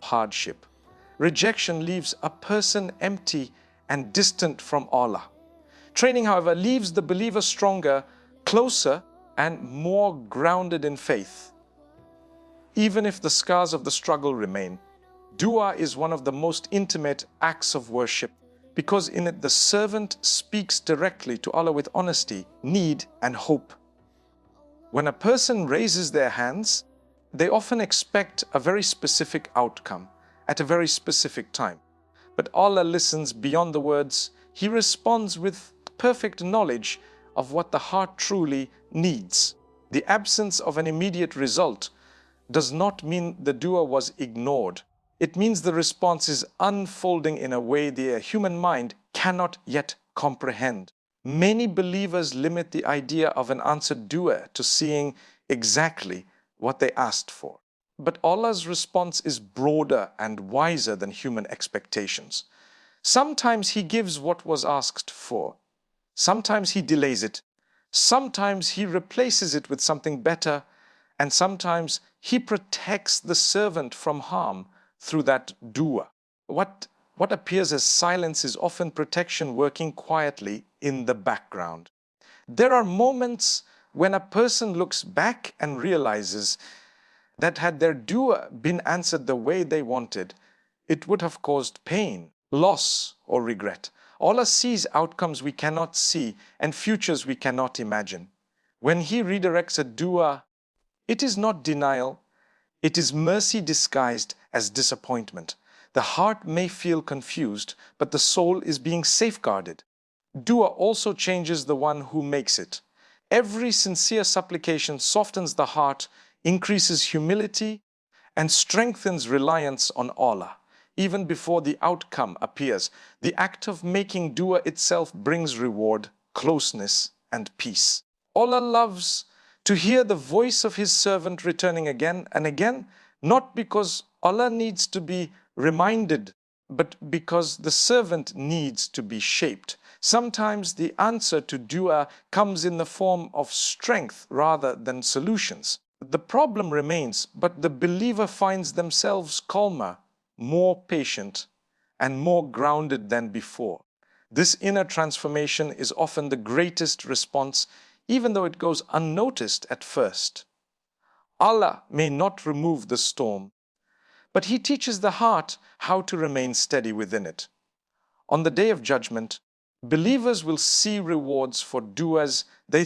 hardship. Rejection leaves a person empty and distant from Allah. Training, however, leaves the believer stronger, closer, and more grounded in faith. Even if the scars of the struggle remain, dua is one of the most intimate acts of worship because in it the servant speaks directly to Allah with honesty, need, and hope. When a person raises their hands, they often expect a very specific outcome at a very specific time. But Allah listens beyond the words. He responds with perfect knowledge of what the heart truly needs. The absence of an immediate result does not mean the dua was ignored. It means the response is unfolding in a way the human mind cannot yet comprehend. Many believers limit the idea of an answered dua to seeing exactly what they asked for. But Allah's response is broader and wiser than human expectations. Sometimes He gives what was asked for. Sometimes He delays it. Sometimes He replaces it with something better. And sometimes He protects the servant from harm through that dua. What appears as silence is often protection working quietly in the background. There are moments when a person looks back and realizes that had their dua been answered the way they wanted, it would have caused pain, loss, or regret. Allah sees outcomes we cannot see and futures we cannot imagine. When He redirects a dua, it is not denial, it is mercy disguised as disappointment. The heart may feel confused, but the soul is being safeguarded. Dua also changes the one who makes it. Every sincere supplication softens the heart, increases humility, and strengthens reliance on Allah. Even before the outcome appears, the act of making dua itself brings reward, closeness, and peace. Allah loves to hear the voice of His servant returning again and again, not because Allah needs to be reminded, but because the servant needs to be shaped. Sometimes the answer to dua comes in the form of strength rather than solutions. The problem remains, but the believer finds themselves calmer, more patient, and more grounded than before. This inner transformation is often the greatest response, even though it goes unnoticed at first. Allah may not remove the storm, but He teaches the heart how to remain steady within it. On the Day of Judgment, believers will see rewards for duas they